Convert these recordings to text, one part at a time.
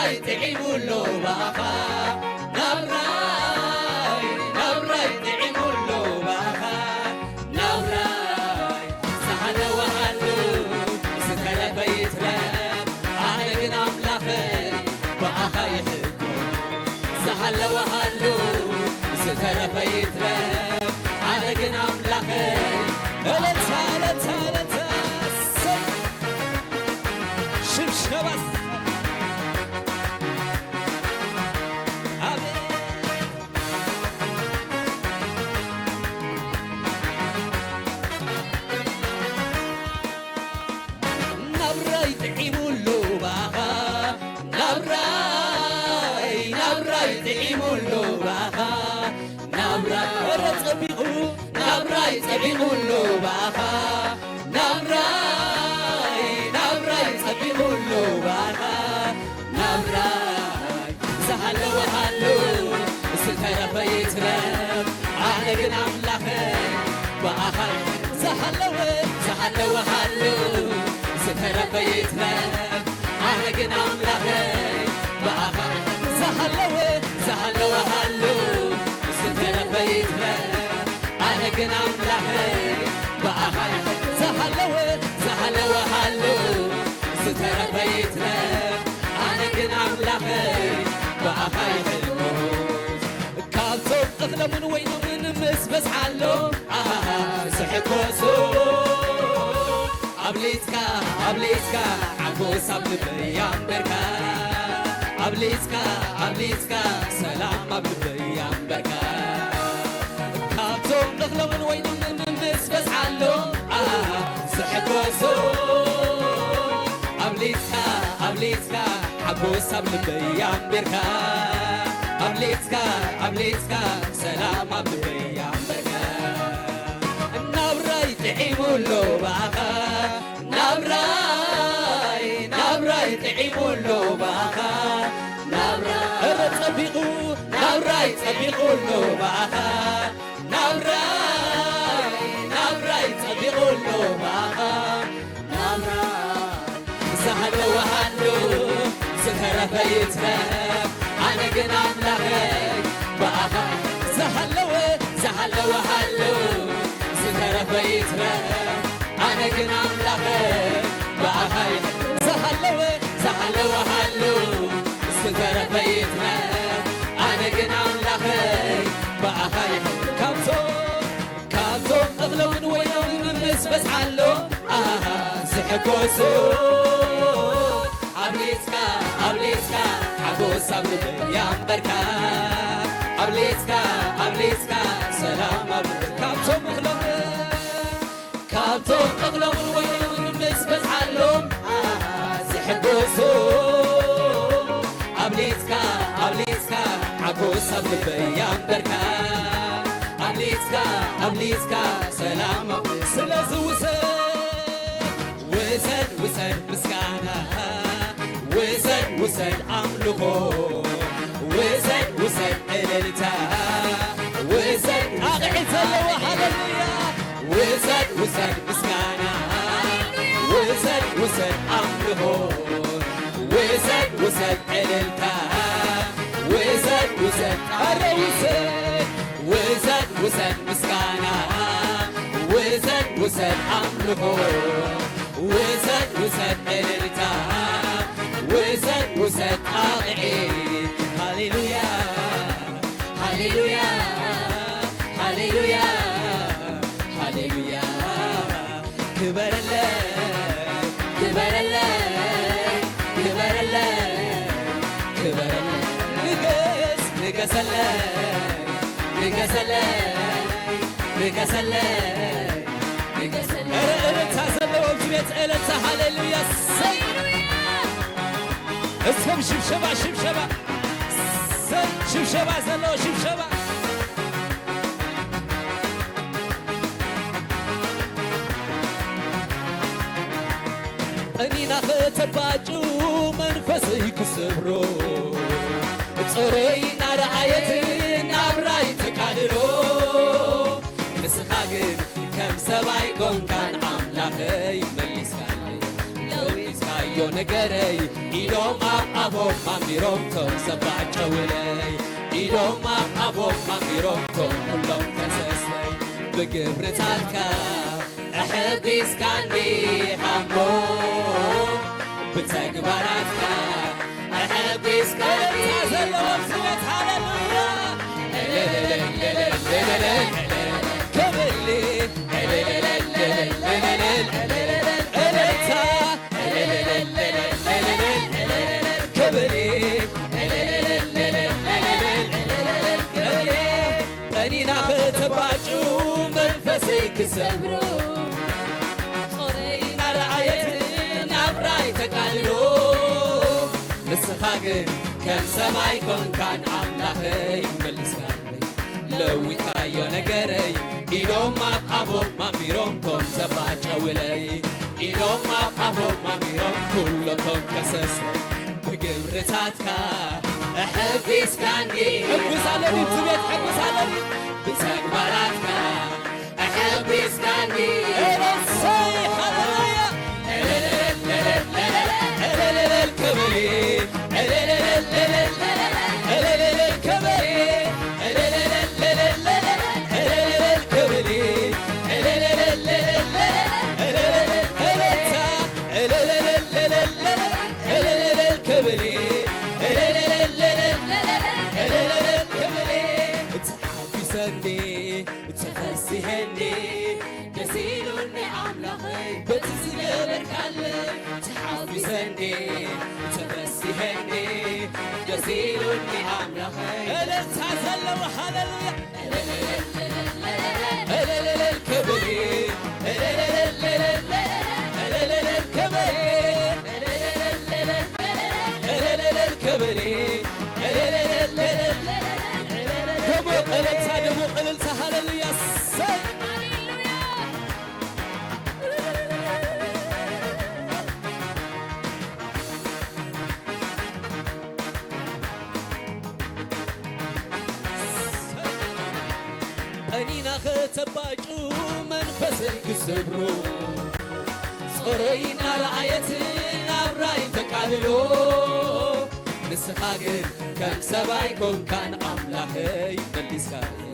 نبراي تعيمولو باخا نبراي تعيمولو باخا نبراي سهلا وهلو ستلا بيتراب أنا قنا ملاخي باخا يحكو سهلا وهلو ستلا بيتراب أنا قنا ملاخي ألتا شبس نبراي تعيمولو باخا نبراي تعيمولو باخا نبراي تعيمولو باخا نبراي تعيمولو باخا نبراي زهلو وهلو سترى بيتراب أنا قنا ملاخي باخا زهلو وهلو سترى بيتراب أنا قنا ملاخي باخا زهلو وهلو سترى بيتراب أنا قنا ملاخي باخا زهلو وهلو سترى بيتراب أنا قنا ملاخي باخا يحلموت كالتوب أغلى وينو من مسبس حلو سحكوسو أبليتكا عبوس أبلبيان بركا أبليتكا سلام أبلبيان بركا كالتوب أغلى وينو من مسبس حلو سحكوسو أبليتكا عبوس أبلبيان بركا أبليتكا سلام أبلبيان بركا نبراي تعيمولو باخا نبراي تعيمولو باخا نبراي تبيقولو باخا نبراي تبيقولو باخا زهلو وهلو سترى بيتراب أنا قنا ملاخي باخا زهلو وهلو سترى بيتراب أنا قنا ملاخي باخا زهلو وهلو سترى بيتراب أنا قنا ملاخي باخا كابتو أغلى من وينو من مسبس حلو سحكوسو أبليتكا عبوس أبلبيان بركا أبليتكا سلام كابتو أغلى من وينو من مسبس حلو سحكوسو أبليتكا عبوس أبلبيان بركا أبليتكا سلام سلازو وسد مسكانا وسد أملكو وسد إلتا وسد أغعت الله وحلليا وسد مسكانا وسد أملكو وسد إلتا وسد أرى وسد مسكانا وسد أملكو وسد إلتا وسد أغعيد هاليلويا هاليلويا هاليلويا هاليلويا كبر الله كبر الله كبر الله كبر الله نقص الله نقص الله نقص الله نقص الله إلتا زلوا الجبيت إلتا هاليلويا اسهم شبشبة زلوا شبشبة أنينا ختباجو منفسي كسبرو تصورينا رعايتنا براي تكادرو نسخاقن كم سباي قون كان عملاخي مليسكالي لو يسكايو ነገረይ ኢዶም አቦም ማሚሮም ቶም ሰባጨውለይ ኢዶም አቦም ማሚሮም ቶም ሁሎም ተሰስለይ ብግብርታትካ أحبسكني حمو بتكبراتك أحبسكني تازل وبسويت هاللويا كملي أني ناخذ باجو منفسي كسبرو نسخاقن كم سماي كون كان عملاخي ملسكاني لوي كايو نقري إلوم ما قابو ما ميروم كون زباج أولي إلوم ما قابو ما ميروم كلكم كسسي بقبرتاتك أحبس كاني حبس على لي بتبيت حبس على لي بتكبراتك أحبس كاني إلوصي خلويا الكبري جزيلني عمله التعزل وهللويا الكبري الكبري دموع قللتها هللويا أنينا ختباجو منفسي كسبرو صورينا رعايتنا براي تقاللو نسخاقن كان سبايكم كان أملاخي ملسكاي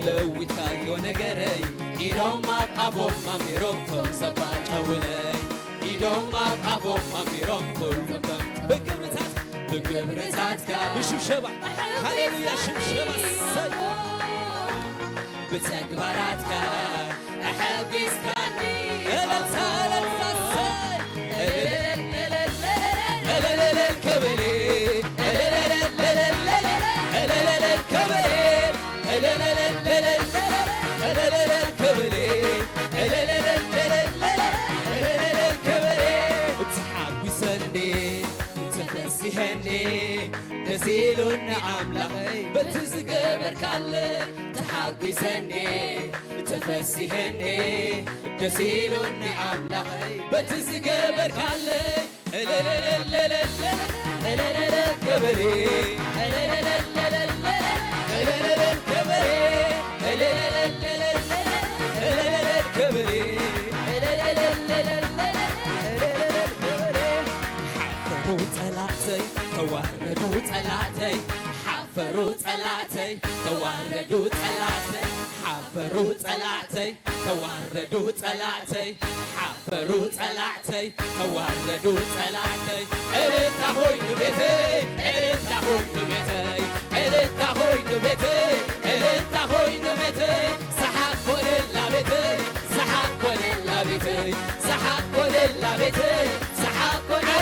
لوي تايو نقري إيدوم ما قابوم ما ميروم كم سباج أولي إيدوم ما قابوم ما ميروم كلكم بقبرتاتك بشبشبة هللويا شبشبة بتكبراتك أحبسكني تسيلون عملخي بتزقبر كالي تحقسني تفسيهني تسيلون عملخي بتزقبر كالي كبري كبري توردوا طلعتي حفروا طلعتي توردوا طلعتي حفروا طلعتي توردوا طلعتي حفروا طلعتي توردوا طلعتي انت هوي بيتي انت هوي بيتي انت هوي بيتي انت هوي بيتي صحاب كل بيتي صحاب كل بيتي صحاب كل بيتي صحاب كل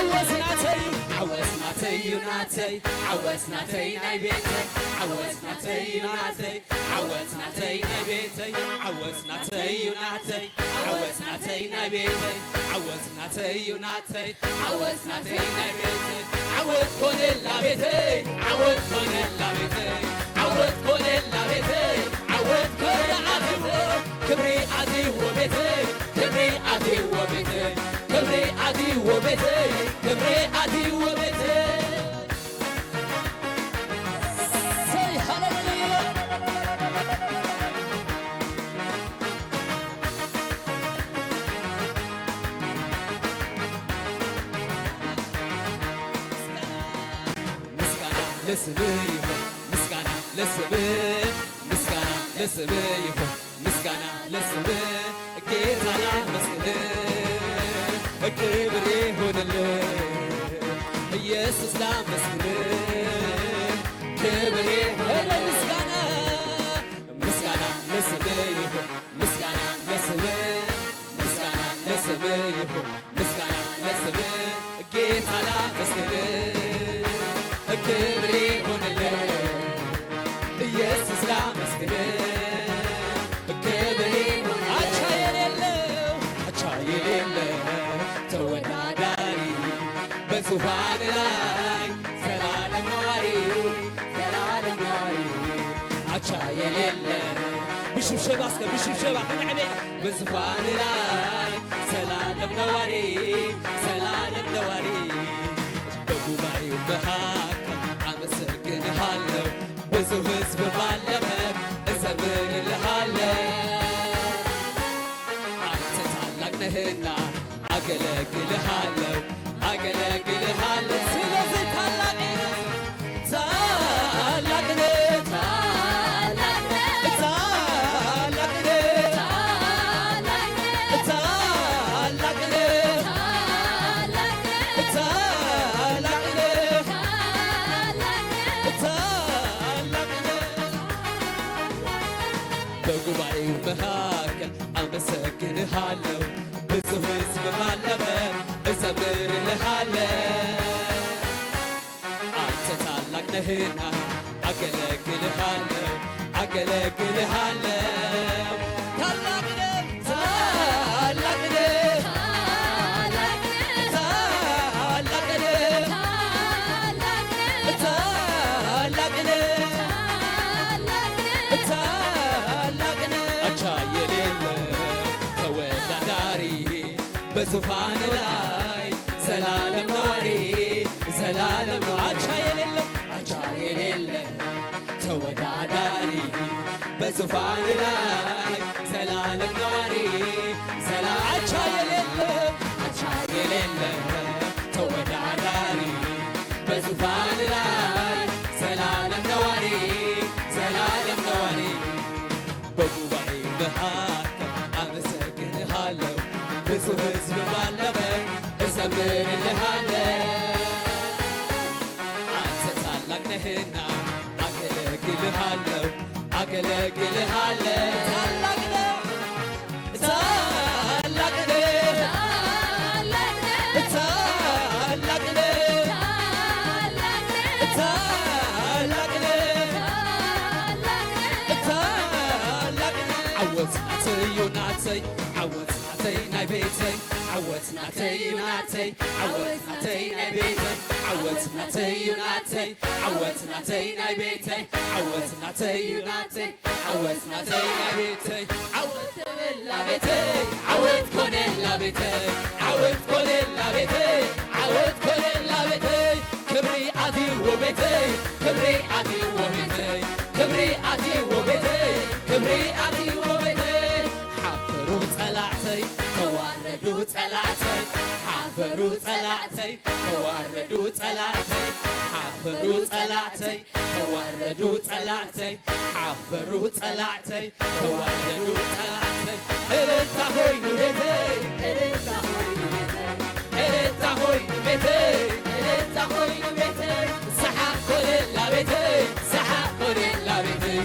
عوزناتي يوناتي عوزناتي ناي بيتي عوزناتي يوناتي عوزناتي ناي بيتي عوزناتي يوناتي عوزناتي ناي بيتي عوزناتي يوناتي عوزناتي ناي بيتي عوز كل بيتي عوز كل بيتي عوز كل بيتي عوز كل عدو كبري عدو بيتي كبري عدو بيتي كبري عدو بيتي كبري عدو بيتي ለስምህ ይሁን ምስጋና ለስምህ ምስጋና ለስምህ ይሁን ምስጋና ለስምህ ጌታ ላመስግንህ ክብር ይሁንልህ ኢየሱስ ላመስግንህ ክብር ይሁንልህ ምስጋና ምስጋና ለስምህ ይሁን ምስጋና ለስምህ ምስጋና ለስምህ ይሁን ምስጋና ለስምህ ጌታ ላመስግንህ ክብር ይሁንልህ ኢየሱስ ላመስግንህ ክብር ይሁን አቻ የሌለው ተወዳዳሪ በዙፋን ላይ ዘላለም ነዋሪ አቻ የሌለው ብሽብሸባ እስከ ብሽብሸባ ከነዕቤ በዙፋን ላይ ዘላለም ነዋሪ በጉባኤው መካከል አመሰግንሃለሁ ብዙ ሕዝብ ባለበት እዘምርልሃለሁ አንተ ታላቅ ነህና አገለግልሃለሁ ስለዚህ ታላቅ በጉባኤው መካከል አመሰግንሃለሁ ብዙ ሕዝብ ባለበት እዘምርልሃለሁ አንተ ታላቅ ነህና አገለግልሃለሁ ታላቅ አቻ የሌለው ተወዳዳሪ በዙፋን ላይ ዘላለም ነዋሪ አቻ የሌለው ተወዳዳሪ በዙፋን ላይ ዘላለም ነዋሪ አቻ የሌለው ተወዳዳሪ በዙፋን ላይ ዘላለም ነዋሪ በጉባኤ መካከል አመሰግንሃለሁ ብዙ ሕዝብ ባለበት እዘምርልሃለሁ አንተ ታላቅ ነህና አገለግልሃለሁ عوت ناتي ناي بيتي عوت ناتي يوناتي عوت ناتي ناي بيتي عوت ناتي يوناتي عوت ناتي ناي بيتي عوت ناتي يوناتي عوت ناتي ناي بيتي عوت لا بيتي عوت كون لا بيتي عوت كون لا بيتي عوت كون لا بيتي كبري عدي وبيتي كبري عدي وبيتي كبري عدي وبيتي كبري عدي وبيتي حفروا طلعتي تواردوا طلعتي حفروا طلعتي تواردوا طلعتي حفروا طلعتي تواردوا طلعتي حفروا طلعتي تواردوا طلعتي إلتا هوي بيتي إلتا هوي بيتي إلتا هوي بيتي إلتا هوي بيتي سحق كل بيتي سحق كل بيتي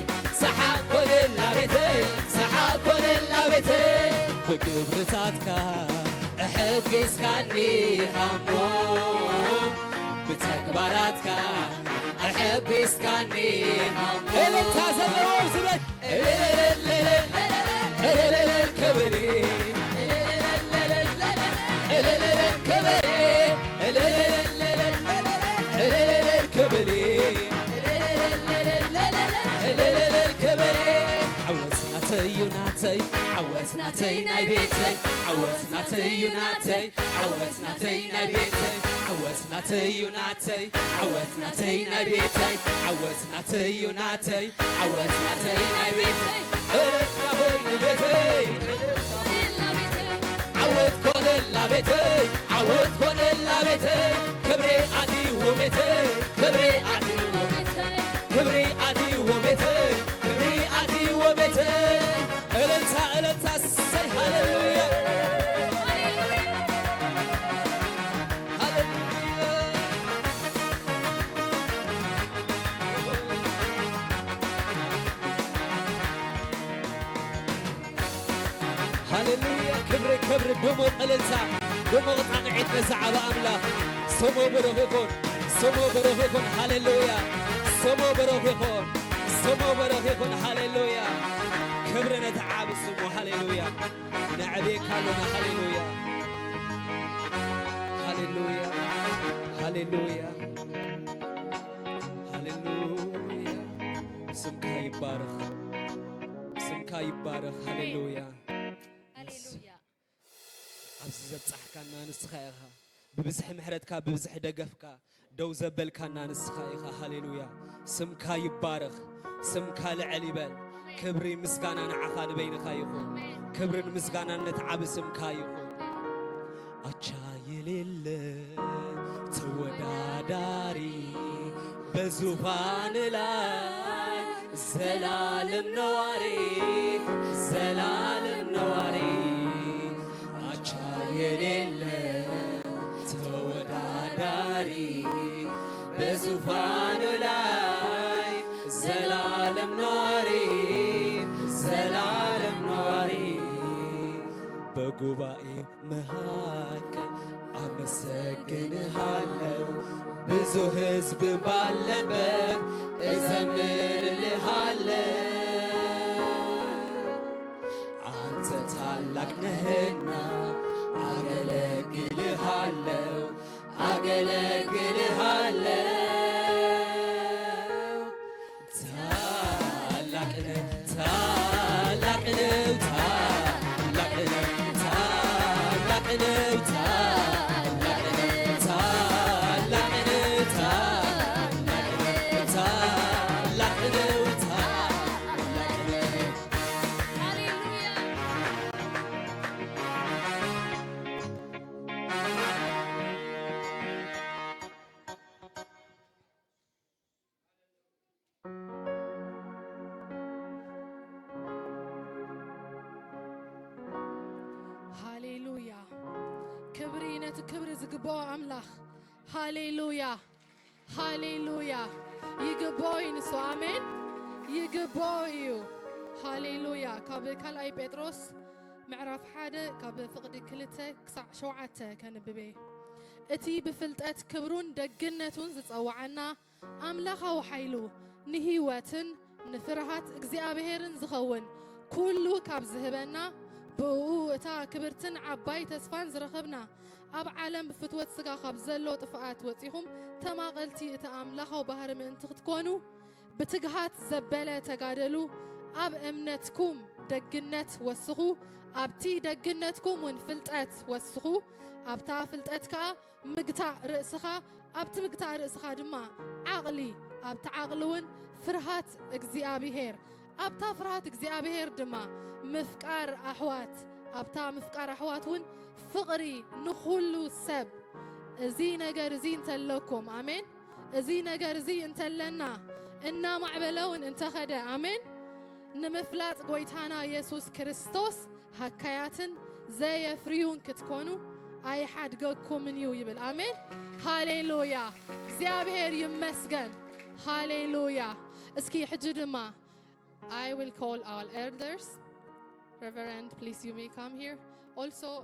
سحق كل بيتي سحق كل بيتي بكبرتاتك أحب يسكنني هموم بتكبراتك أحب يسكنني هموم اللي تازلوا زبد الكبري يوناتي عوت ناتي ناي بيتي عوت ناتي يوناتي عوت ناتي ناي بيتي عوت ناتي يوناتي عوت ناتي ناي بيتي عوت ناتي يوناتي عوت ناتي ناي بيتي إلتا هوي بيتي عوت كون لا بيتي عوت كون لا بيتي كبري عدي وبيتي كبري عدي وبيتي هللويا كبر كبر دمو قللتا دمو قطعيت نزعب أملاك سمو بروحكم سمو بروحكم هللويا سمو بروحكم سمو بروحكم هللويا كبرنا تعاب سمو هللويا نعبيك هلونا هللويا هللويا هللويا هللويا سمك يبارك سمك يبارك هللويا هللويا أبز زبصحكنا نسخايها ببزح محرتك ببزح دقفك دو زبلكنا نسخايها هللويا سمك يبارك سمك لعلي بل كبري مسكانا نعخان بين خايخون كبر مسكانا نتعب سمك يخون أتشايل اللي توداداري بزوفان لاي زلالم نواري زلالم نواري أتشايل اللي توداداري بزوفان لاي زلالم نواري زلالم نواري بقبائي مهاكل أمسكنهالو بزو حزب بالبك أزمر لهالو أنت تعلق نهنا أغلقلهالو أغلقلهالو تعلقنا تعلقنا هاليلويا كبرينة كبر زقبو أملاخ هاليلويا هاليلويا يقبوي نسو آمين يقبويو هاليلويا كاب كالاي بطرس معرف حدا كاب فقد كلته كسع شوعته كان ببي اتي بفلتات كبرون دقنتون زتصوعنا أملاخا وحيلو نهيواتن نفرهات اግዚአብሔርን ዝኸውን ኩሉ ካብ ዝህበና ብኡ እታ ክብርትን ዓባይ ተስፋን ዝረኸብና ኣብ ዓለም ብፍትወት ስጋ ካብ ዘሎ ጥፍኣት ወፂኹም ተማቐልቲ እቲ ኣምላኻዊ ባህሪ ምእንቲ ክትኮኑ ብትግሃት ዘበለ ተጋደሉ ኣብ እምነትኩም ደግነት ወስኹ ኣብቲ ደግነትኩም ውን ፍልጠት ወስኹ ኣብታ ፍልጠት ከዓ ምግታዕ ርእስኻ ኣብቲ ምግታዕ ርእስኻ ድማ ዓቕሊ ኣብቲ ዓቕሊ ውን ፍርሃት እግዚኣብሔር ኣብታ ፍርሃት እግዚኣብሔር ድማ ምፍቃር ኣሕዋት ኣብታ ምፍቃር ኣሕዋት ውን ፍቕሪ ንኹሉ ሰብ እዚ ነገር እዚ እንተለኩም ኣሜን እዚ ነገር እዚ እንተለና እናማዕበለውን እንተኸደ ኣሜን ንምፍላጥ ጎይታና ኢየሱስ ክርስቶስ ሃካያትን ዘየፍርዩን ክትኮኑ ኣይሓድገኩምን እዩ ይብል ኣሜን ሃሌሉያ እግዚአብሔር ይመስገን ሃሌሉያ እስኪ ሕጂ ድማ I will call our elders. Reverend, please you may come here. Also,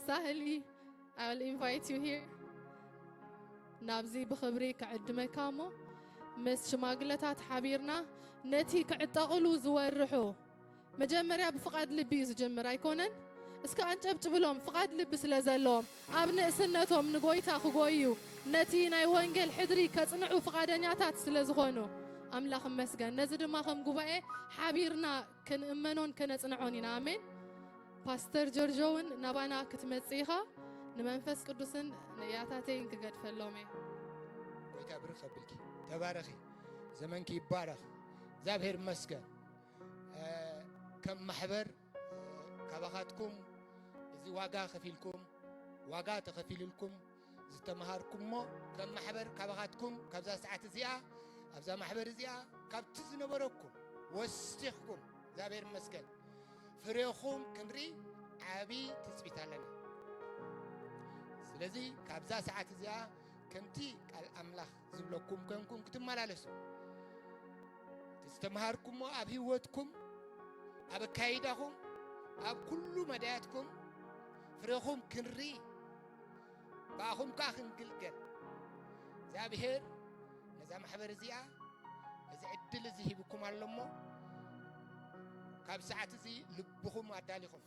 Sahli, I will invite you here. نابزي بخبري كعد مكامو مس شماغلتات حبيرنا نتي كعتقلو زورحو مجمريا بفقاد لبي زجمر ايكونن اسكا انጨብጭብሎም ፍቃድ ልብ ስለዘለዎም ኣብ ንእስነቶም ንጎይታ ክጎዩ ነቲ ናይ ወንጌል ሕድሪ ከጽንዑ ፍቃደኛታት ስለዝኾኑ ኣምላኽ መስገን ነዚ ድማ ከም ጉባኤ ሓቢርና ክንእመኖን ከነጽንዖን ኢና ኣሜን ፓስተር ጆርጆውን ናባና ክትመጽኢኻ ንመንፈስ ቅዱስን ንያታተይን ክገድፈሎም እየ ጎይታ ብርኽ ብልኪ ተባረኺ ዘመንኪ ይባረኽ እግዚአብሔር መስገን ከም ማሕበር ካባኻትኩም እዚ ዋጋ ከፊልኩም ዋጋ ተኸፊልልኩም ዝተማሃርኩምሞ ከም ማሕበር ካባኻትኩም ካብዛ ሰዓት እዚኣ ኣብዛ ማሕበር እዚኣ ካብቲ ዝነበረኩም ወስቲኽኩም እግዚአብሔር መስገን ፍሬኹም ክንርኢ ዓብይ ትጽቢት ኣለና ስለዚ ካብዛ ሰዓት እዚኣ ከምቲ ቃል ኣምላኽ ዝብለኩም ኮንኩም ክትመላለሱ እቲ استمهاركم وأبيوتكم أبكايدهم أب كل مداتكم فريخم كنري باهم كاخن قلقل زابهر نزام حبر زيا إذا عدل زيه بكم علمو كاب ساعة زي لبهم وعدالكم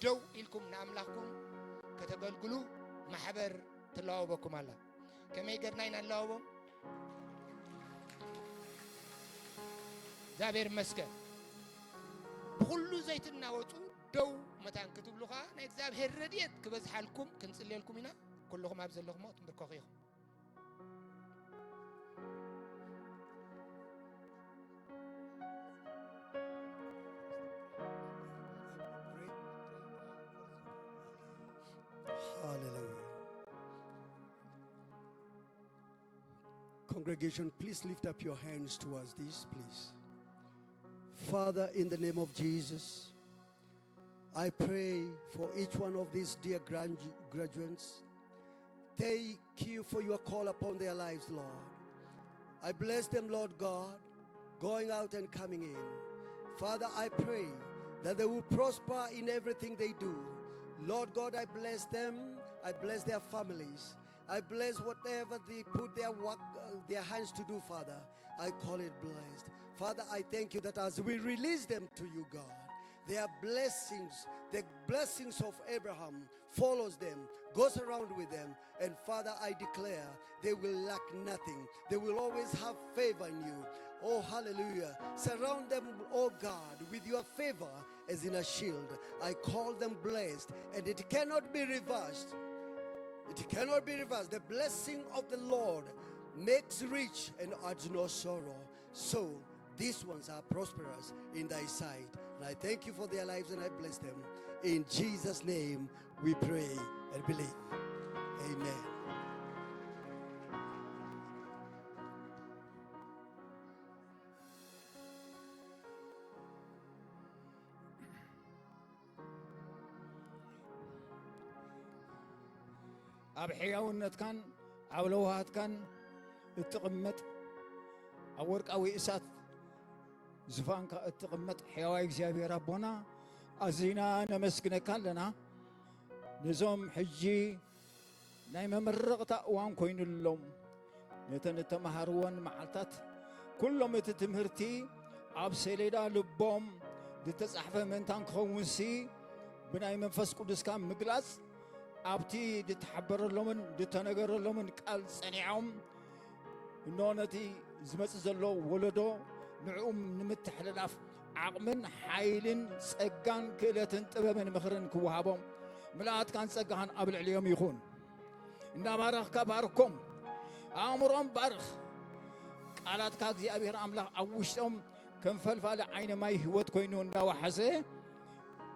دو إلكم ناملكم كتقلقلوا محبر تلاو بكم الله كما يقرنين الله زابير مسكة بكل زيت الناوتو دو متان كتب لغة نايك زابير رديت كبز حالكم كنسلي لكم هنا كلهم أبزل لهم موت بركوخيهم Hallelujah. Congregation, please lift up your hands towards this, please. Father, in the name of Jesus, I pray for each one of these dear graduates. Thank you for your call upon their lives, Lord. I bless them, Lord God, going out and coming in. Father, I pray that they will prosper in everything they do. Lord God, I bless them. I bless their families. I bless whatever they put their hands to do, Father. I call it blessed. Father, I thank you that as we release them to you, God, their blessings, the blessings of Abraham follows them, goes around with them. And Father, I declare they will lack nothing. They will always have favor in you. Oh, hallelujah. Surround them, oh God, with your favor as in a shield. I call them blessed, and it cannot be reversed. It cannot be reversed. The blessing of the Lord makes rich and adds no sorrow. So these ones are prosperous in thy sight. And I thank you for their lives and I bless them. In Jesus' name we pray and believe. Amen. أبحياونت كان عولوهات كان التقمت أورك أو إسات زفان التقمت حيواي زيابي ربنا أزينا نمسكنا كان لنا نزوم حجي نايم مرقطة وان كوين اللوم نتمهروان معلتات كلهم تتمهرتي عب سيليدا لبوم دتصحفة من تنخونسي بناي منفس قدس كان مقلاس أبتي دتحبر لهم دتنجر لهم قال صنيعهم نونتي زمت زلو ولدو نعوم نمتحللاف عقمن حايلن صقان كلتن طببن مخرن كوهابهم ملات كان صقان قبل عليهم يخون إن بارخ كباركم أمرهم بارخ قالت كاغزي أبير أملاك أوشتهم كم فلفل عين ما يهوت كوينون دا وحسه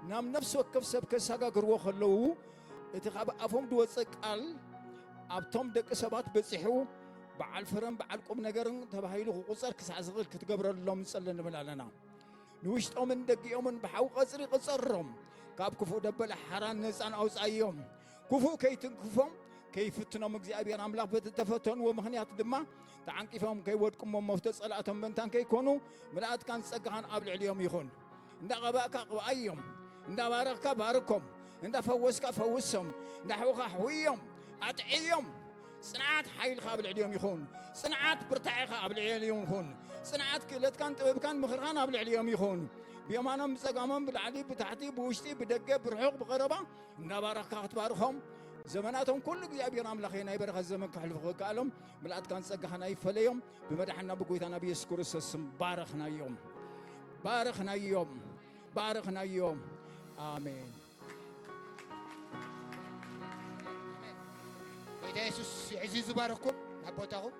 نام نفس وكف سبك ساقا قروا خلوه اتخاب أفهم دوتسك قال أبتم دك سبات بتصحو بعال فرن بعال قم نجرن تبهيلو قصر كسعزغل كتقبر اللهم صلى الله عليه وسلم نوشت أمن دق يومن بحو قصري قصرهم كاب كفو دبل حران نسان أوس أيام كفو كيتن كفهم كيف تنامك زي أبي راملاك بتتفتون ومخنيات دما تعان كيفهم كي ودكم ومفتس قلعتهم بنتان كي يكونوا ملأت كان سقهان قبل اليوم يخون إن غباك أيام إن بارك باركم إن فوسك فوسهم إن حوك حويهم أتعيهم صنعت حيل قبل اليوم يخون صنعت برتعي قبل اليوم يخون صنعت كلت كان طيب كان مخرغان قبل اليوم يخون بيمانهم سقامهم بالعلي بتحتي بوشتي بدقة برحوق بغربة إن بارك تباركهم زماناتهم كل أبي رام لخينا يبرخ الزمن كحلف قالهم ملأت كان سقحنا يفليهم بمدحنا بقويتنا بيسكر السم بارخنا يوم بارخنا يوم بارخنا يوم آمين. وإذا يسوس عزيز باركم نبوتهم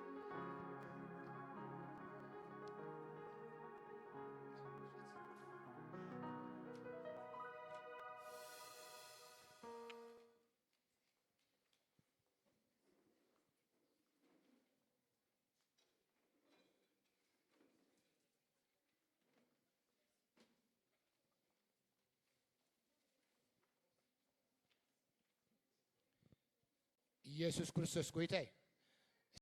ኢየሱስ ክርስቶስ ጎይታይ